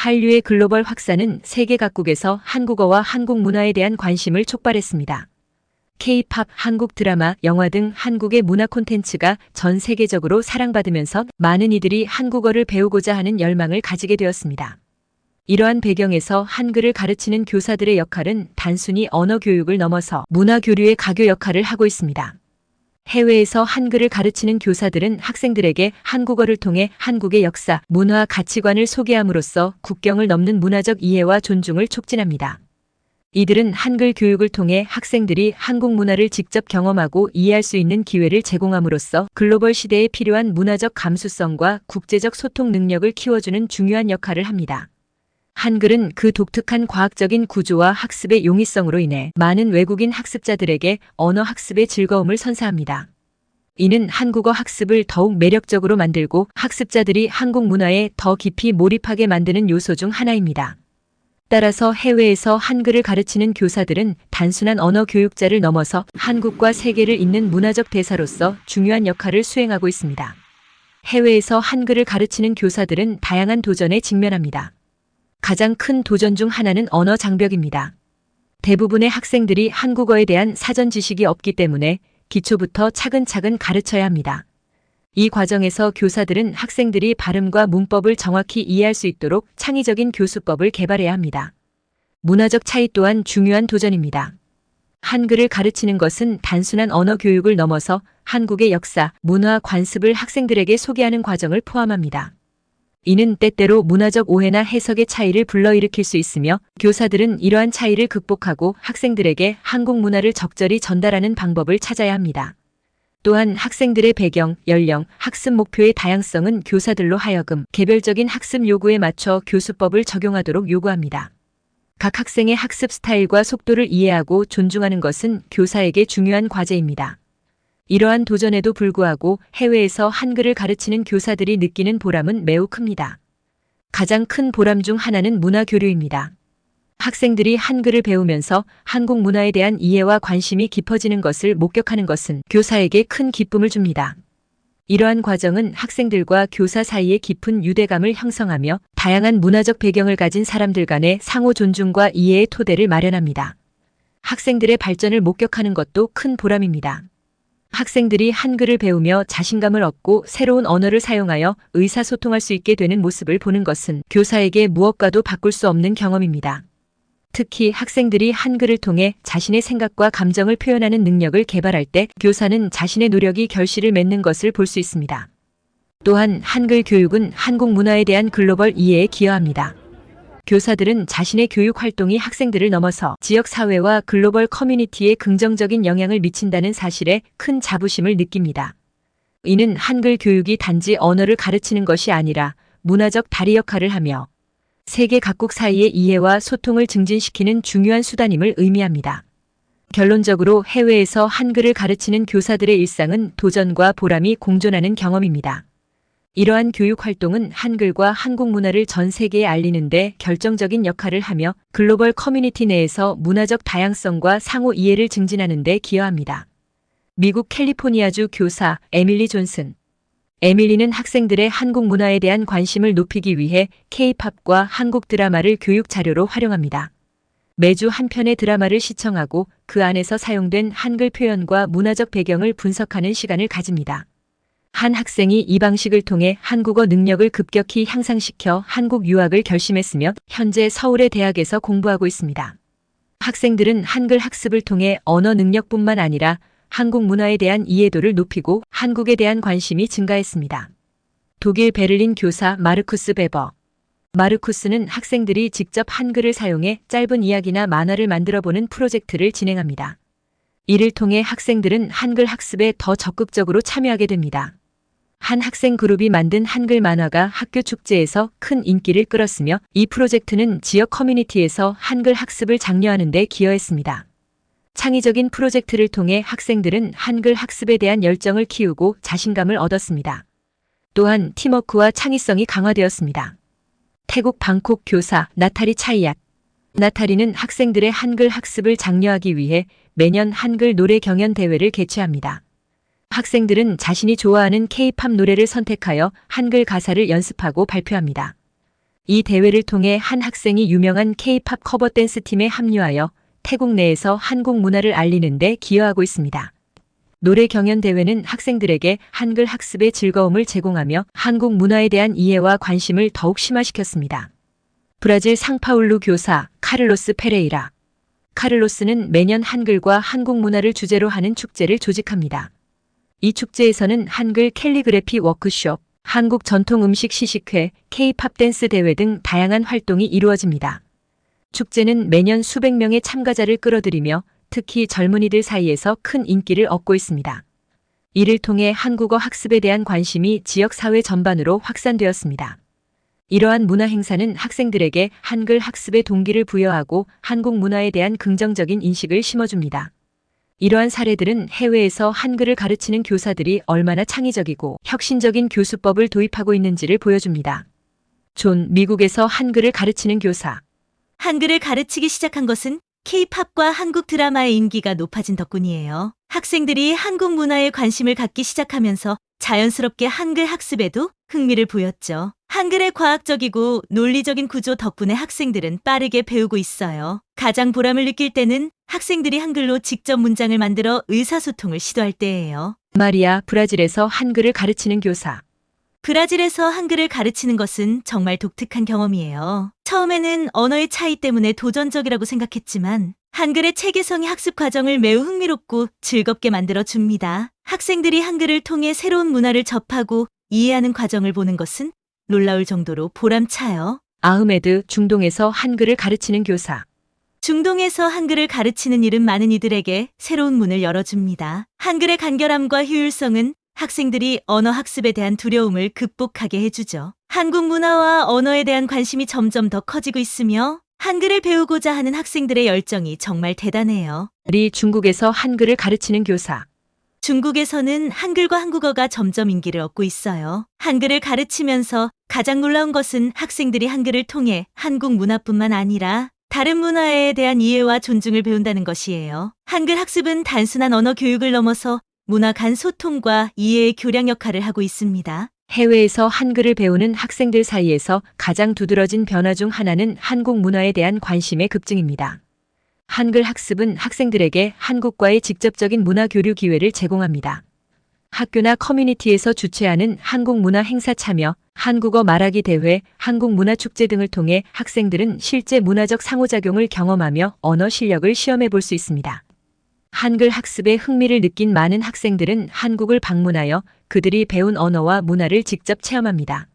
한류의 글로벌 확산은 세계 각국에서 한국어와 한국 문화에 대한 관심을 촉발했습니다. K-팝, 한국 드라마, 영화 등 한국의 문화 콘텐츠가 전 세계적으로 사랑받으면서 많은 이들이 한국어를 배우고자 하는 열망을 가지게 되었습니다. 이러한 배경에서 한글을 가르치는 교사들의 역할은 단순히 언어 교육을 넘어서 문화 교류의 가교 역할을 하고 있습니다. 해외에서 한글을 가르치는 교사들은 학생들에게 한국어를 통해 한국의 역사, 문화, 가치관을 소개함으로써 국경을 넘는 문화적 이해와 존중을 촉진합니다. 이들은 한글 교육을 통해 학생들이 한국 문화를 직접 경험하고 이해할 수 있는 기회를 제공함으로써 글로벌 시대에 필요한 문화적 감수성과 국제적 소통 능력을 키워주는 중요한 역할을 합니다. 한글은 그 독특한 과학적인 구조와 학습의 용이성으로 인해 많은 외국인 학습자들에게 언어 학습의 즐거움을 선사합니다. 이는 한국어 학습을 더욱 매력적으로 만들고 학습자들이 한국 문화에 더 깊이 몰입하게 만드는 요소 중 하나입니다. 따라서 해외에서 한글을 가르치는 교사들은 단순한 언어 교육자를 넘어서 한국과 세계를 잇는 문화적 대사로서 중요한 역할을 수행하고 있습니다. 해외에서 한글을 가르치는 교사들은 다양한 도전에 직면합니다. 가장 큰 도전 중 하나는 언어 장벽입니다. 대부분의 학생들이 한국어에 대한 사전 지식이 없기 때문에 기초부터 차근차근 가르쳐야 합니다. 이 과정에서 교사들은 학생들이 발음과 문법을 정확히 이해할 수 있도록 창의적인 교수법을 개발해야 합니다. 문화적 차이 또한 중요한 도전입니다. 한글을 가르치는 것은 단순한 언어 교육을 넘어서 한국의 역사, 문화, 관습을 학생들에게 소개하는 과정을 포함합니다. 이는 때때로 문화적 오해나 해석의 차이를 불러일으킬 수 있으며 교사들은 이러한 차이를 극복하고 학생들에게 한국 문화를 적절히 전달하는 방법을 찾아야 합니다. 또한 학생들의 배경, 연령, 학습 목표의 다양성은 교사들로 하여금 개별적인 학습 요구에 맞춰 교수법을 적용하도록 요구합니다. 각 학생의 학습 스타일과 속도를 이해하고 존중하는 것은 교사에게 중요한 과제입니다. 이러한 도전에도 불구하고 해외에서 한글을 가르치는 교사들이 느끼는 보람은 매우 큽니다. 가장 큰 보람 중 하나는 문화 교류입니다. 학생들이 한글을 배우면서 한국 문화에 대한 이해와 관심이 깊어지는 것을 목격하는 것은 교사에게 큰 기쁨을 줍니다. 이러한 과정은 학생들과 교사 사이의 깊은 유대감을 형성하며 다양한 문화적 배경을 가진 사람들 간의 상호 존중과 이해의 토대를 마련합니다. 학생들의 발전을 목격하는 것도 큰 보람입니다. 학생들이 한글을 배우며 자신감을 얻고 새로운 언어를 사용하여 의사소통할 수 있게 되는 모습을 보는 것은 교사에게 무엇과도 바꿀 수 없는 경험입니다. 특히 학생들이 한글을 통해 자신의 생각과 감정을 표현하는 능력을 개발할 때 교사는 자신의 노력이 결실을 맺는 것을 볼 수 있습니다. 또한 한글 교육은 한국 문화에 대한 글로벌 이해에 기여합니다. 교사들은 자신의 교육 활동이 학생들을 넘어서 지역 사회와 글로벌 커뮤니티에 긍정적인 영향을 미친다는 사실에 큰 자부심을 느낍니다. 이는 한글 교육이 단지 언어를 가르치는 것이 아니라 문화적 다리 역할을 하며 세계 각국 사이의 이해와 소통을 증진시키는 중요한 수단임을 의미합니다. 결론적으로 해외에서 한글을 가르치는 교사들의 일상은 도전과 보람이 공존하는 경험입니다. 이러한 교육 활동은 한글과 한국 문화를 전 세계에 알리는 데 결정적인 역할을 하며 글로벌 커뮤니티 내에서 문화적 다양성과 상호 이해를 증진하는 데 기여합니다. 미국 캘리포니아주 교사 에밀리 존슨. 에밀리는 학생들의 한국 문화에 대한 관심을 높이기 위해 K-팝과 한국 드라마를 교육 자료로 활용합니다. 매주 한 편의 드라마를 시청하고 그 안에서 사용된 한글 표현과 문화적 배경을 분석하는 시간을 가집니다. 한 학생이 이 방식을 통해 한국어 능력을 급격히 향상시켜 한국 유학을 결심했으며 현재 서울의 대학에서 공부하고 있습니다. 학생들은 한글 학습을 통해 언어 능력뿐만 아니라 한국 문화에 대한 이해도를 높이고 한국에 대한 관심이 증가했습니다. 독일 베를린 교사 마르쿠스 베버. 마르쿠스는 학생들이 직접 한글을 사용해 짧은 이야기나 만화를 만들어보는 프로젝트를 진행합니다. 이를 통해 학생들은 한글 학습에 더 적극적으로 참여하게 됩니다. 한 학생 그룹이 만든 한글 만화가 학교 축제에서 큰 인기를 끌었으며 이 프로젝트는 지역 커뮤니티에서 한글 학습을 장려하는 데 기여했습니다. 창의적인 프로젝트를 통해 학생들은 한글 학습에 대한 열정을 키우고 자신감을 얻었습니다. 또한 팀워크와 창의성이 강화되었습니다. 태국 방콕 교사 나타리 차이약. 나타리는 학생들의 한글 학습을 장려하기 위해 매년 한글 노래 경연 대회를 개최합니다. 학생들은 자신이 좋아하는 K-팝 노래를 선택하여 한글 가사를 연습하고 발표합니다. 이 대회를 통해 한 학생이 유명한 K-팝 커버 댄스 팀에 합류하여 태국 내에서 한국 문화를 알리는 데 기여하고 있습니다. 노래 경연 대회는 학생들에게 한글 학습의 즐거움을 제공하며 한국 문화에 대한 이해와 관심을 더욱 심화시켰습니다. 브라질 상파울루 교사 카를로스 페레이라. 카를로스는 매년 한글과 한국 문화를 주제로 하는 축제를 조직합니다. 이 축제에서는 한글 캘리그래피 워크숍, 한국 전통 음식 시식회, K-팝 댄스 대회 등 다양한 활동이 이루어집니다. 축제는 매년 수백 명의 참가자를 끌어들이며 특히 젊은이들 사이에서 큰 인기를 얻고 있습니다. 이를 통해 한국어 학습에 대한 관심이 지역 사회 전반으로 확산되었습니다. 이러한 문화 행사는 학생들에게 한글 학습의 동기를 부여하고 한국 문화에 대한 긍정적인 인식을 심어줍니다. 이러한 사례들은 해외에서 한글을 가르치는 교사들이 얼마나 창의적이고 혁신적인 교수법을 도입하고 있는지를 보여줍니다. 미국에서 한글을 가르치는 교사. 한글을 가르치기 시작한 것은 K-팝과 한국 드라마의 인기가 높아진 덕분이에요. 학생들이 한국 문화에 관심을 갖기 시작하면서 자연스럽게 한글 학습에도 흥미를 보였죠. 한글의 과학적이고 논리적인 구조 덕분에 학생들은 빠르게 배우고 있어요. 가장 보람을 느낄 때는 학생들이 한글로 직접 문장을 만들어 의사소통을 시도할 때예요. 마리아, 브라질에서 한글을 가르치는 교사. 브라질에서 한글을 가르치는 것은 정말 독특한 경험이에요. 처음에는 언어의 차이 때문에 도전적이라고 생각했지만 한글의 체계성이 학습 과정을 매우 흥미롭고 즐겁게 만들어줍니다. 학생들이 한글을 통해 새로운 문화를 접하고 이해하는 과정을 보는 것은 놀라울 정도로 보람차요. 아흐메드, 중동에서 한글을 가르치는 교사. 중동에서 한글을 가르치는 일은 많은 이들에게 새로운 문을 열어줍니다. 한글의 간결함과 효율성은 학생들이 언어 학습에 대한 두려움을 극복하게 해주죠. 한국 문화와 언어에 대한 관심이 점점 더 커지고 있으며 한글을 배우고자 하는 학생들의 열정이 정말 대단해요. 중국에서 한글을 가르치는 교사. 중국에서는 한글과 한국어가 점점 인기를 얻고 있어요. 한글을 가르치면서 가장 놀라운 것은 학생들이 한글을 통해 한국 문화뿐만 아니라 다른 문화에 대한 이해와 존중을 배운다는 것이에요. 한글 학습은 단순한 언어 교육을 넘어서 문화 간 소통과 이해의 교량 역할을 하고 있습니다. 해외에서 한글을 배우는 학생들 사이에서 가장 두드러진 변화 중 하나는 한국 문화에 대한 관심의 급증입니다. 한글 학습은 학생들에게 한국과의 직접적인 문화 교류 기회를 제공합니다. 학교나 커뮤니티에서 주최하는 한국 문화 행사 참여, 한국어 말하기 대회, 한국 문화 축제 등을 통해 학생들은 실제 문화적 상호작용을 경험하며 언어 실력을 시험해 볼 수 있습니다. 한글 학습에 흥미를 느낀 많은 학생들은 한국을 방문하여 그들이 배운 언어와 문화를 직접 체험합니다.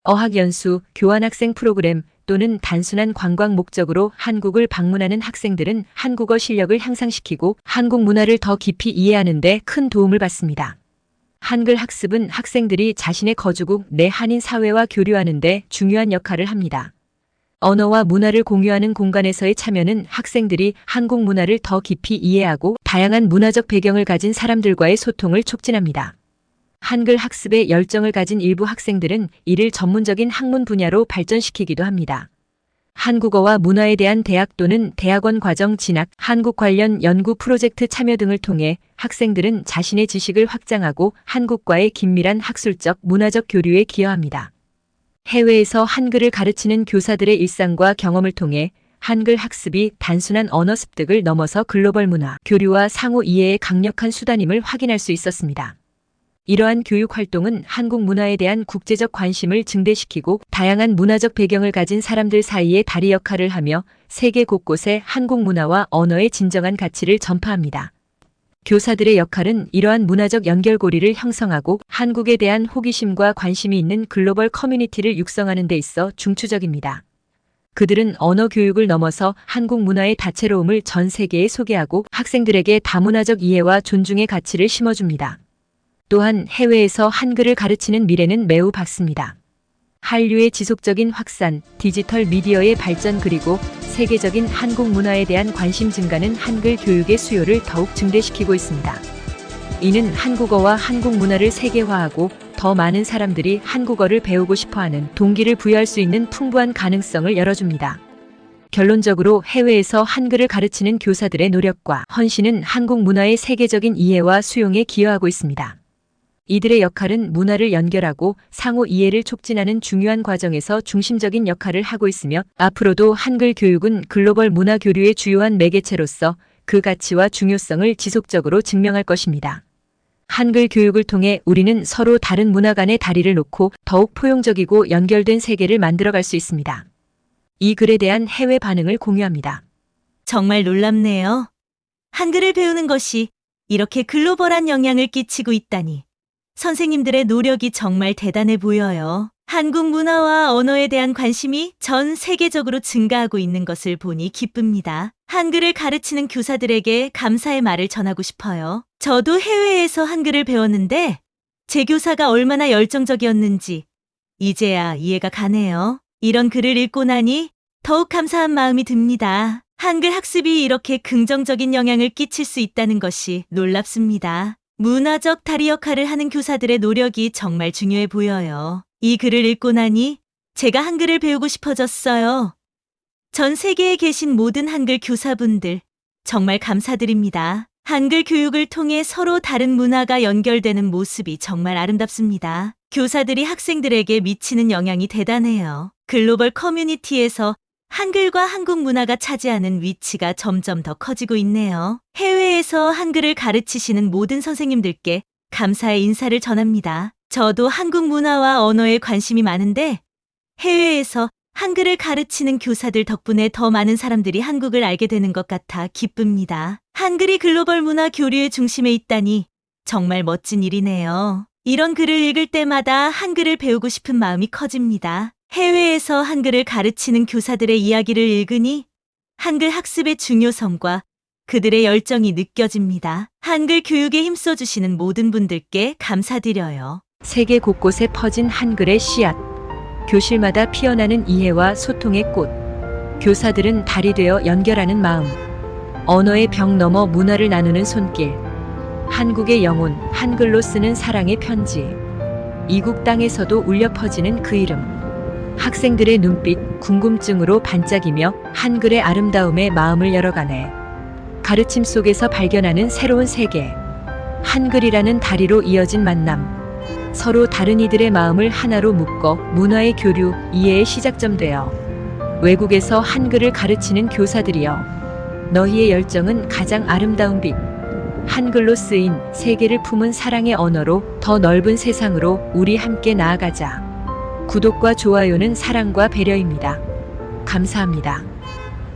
어학연수, 교환학생 프로그램 또는 단순한 관광 목적으로 한국을 방문하는 학생들은 한국어 실력을 향상시키고 한국 문화를 더 깊이 이해하는 데 큰 도움을 받습니다. 한글 학습은 학생들이 자신의 거주국 내 한인 사회와 교류하는 데 중요한 역할을 합니다. 언어와 문화를 공유하는 공간에서의 참여는 학생들이 한국 문화를 더 깊이 이해하고 다양한 문화적 배경을 가진 사람들과의 소통을 촉진합니다. 한글 학습에 열정을 가진 일부 학생들은 이를 전문적인 학문 분야로 발전시키기도 합니다. 한국어와 문화에 대한 대학 또는 대학원 과정 진학, 한국 관련 연구 프로젝트 참여 등을 통해 학생들은 자신의 지식을 확장하고 한국과의 긴밀한 학술적, 문화적 교류에 기여합니다. 해외에서 한글을 가르치는 교사들의 일상과 경험을 통해 한글 학습이 단순한 언어 습득을 넘어서 글로벌 문화, 교류와 상호 이해의 강력한 수단임을 확인할 수 있었습니다. 이러한 교육 활동은 한국 문화에 대한 국제적 관심을 증대시키고 다양한 문화적 배경을 가진 사람들 사이의 다리 역할을 하며 세계 곳곳에 한국 문화와 언어의 진정한 가치를 전파합니다. 교사들의 역할은 이러한 문화적 연결고리를 형성하고 한국에 대한 호기심과 관심이 있는 글로벌 커뮤니티를 육성하는 데 있어 중추적입니다. 그들은 언어 교육을 넘어서 한국 문화의 다채로움을 전 세계에 소개하고 학생들에게 다문화적 이해와 존중의 가치를 심어줍니다. 또한 해외에서 한글을 가르치는 미래는 매우 밝습니다. 한류의 지속적인 확산, 디지털 미디어의 발전 그리고 세계적인 한국 문화에 대한 관심 증가는 한글 교육의 수요를 더욱 증대시키고 있습니다. 이는 한국어와 한국 문화를 세계화하고 더 많은 사람들이 한국어를 배우고 싶어하는 동기를 부여할 수 있는 풍부한 가능성을 열어줍니다. 결론적으로 해외에서 한글을 가르치는 교사들의 노력과 헌신은 한국 문화의 세계적인 이해와 수용에 기여하고 있습니다. 이들의 역할은 문화를 연결하고 상호 이해를 촉진하는 중요한 과정에서 중심적인 역할을 하고 있으며 앞으로도 한글 교육은 글로벌 문화 교류의 주요한 매개체로서 그 가치와 중요성을 지속적으로 증명할 것입니다. 한글 교육을 통해 우리는 서로 다른 문화 간의 다리를 놓고 더욱 포용적이고 연결된 세계를 만들어갈 수 있습니다. 이 글에 대한 해외 반응을 공유합니다. 정말 놀랍네요. 한글을 배우는 것이 이렇게 글로벌한 영향을 끼치고 있다니. 선생님들의 노력이 정말 대단해 보여요. 한국 문화와 언어에 대한 관심이 전 세계적으로 증가하고 있는 것을 보니 기쁩니다. 한글을 가르치는 교사들에게 감사의 말을 전하고 싶어요. 저도 해외에서 한글을 배웠는데 제 교사가 얼마나 열정적이었는지 이제야 이해가 가네요. 이런 글을 읽고 나니 더욱 감사한 마음이 듭니다. 한글 학습이 이렇게 긍정적인 영향을 끼칠 수 있다는 것이 놀랍습니다. 문화적 다리 역할을 하는 교사들의 노력이 정말 중요해 보여요. 이 글을 읽고 나니 제가 한글을 배우고 싶어졌어요. 전 세계에 계신 모든 한글 교사분들 정말 감사드립니다. 한글 교육을 통해 서로 다른 문화가 연결되는 모습이 정말 아름답습니다. 교사들이 학생들에게 미치는 영향이 대단해요. 글로벌 커뮤니티에서 한글과 한국 문화가 차지하는 위치가 점점 더 커지고 있네요. 해외에서 한글을 가르치시는 모든 선생님들께 감사의 인사를 전합니다. 저도 한국 문화와 언어에 관심이 많은데 해외에서 한글을 가르치는 교사들 덕분에 더 많은 사람들이 한국을 알게 되는 것 같아 기쁩니다. 한글이 글로벌 문화 교류의 중심에 있다니 정말 멋진 일이네요. 이런 글을 읽을 때마다 한글을 배우고 싶은 마음이 커집니다. 해외에서 한글을 가르치는 교사들의 이야기를 읽으니 한글 학습의 중요성과 그들의 열정이 느껴집니다. 한글 교육에 힘써주시는 모든 분들께 감사드려요. 세계 곳곳에 퍼진 한글의 씨앗. 교실마다 피어나는 이해와 소통의 꽃. 교사들은 달이 되어 연결하는 마음. 언어의 벽 넘어 문화를 나누는 손길. 한국의 영혼, 한글로 쓰는 사랑의 편지. 이국 땅에서도 울려 퍼지는 그 이름. 학생들의 눈빛, 궁금증으로 반짝이며 한글의 아름다움에 마음을 열어가네. 가르침 속에서 발견하는 새로운 세계. 한글이라는 다리로 이어진 만남. 서로 다른 이들의 마음을 하나로 묶어 문화의 교류, 이해의 시작점 되어. 외국에서 한글을 가르치는 교사들이여. 너희의 열정은 가장 아름다운 빛. 한글로 쓰인 세계를 품은 사랑의 언어로 더 넓은 세상으로 우리 함께 나아가자. 구독과 좋아요는 사랑과 배려입니다. 감사합니다.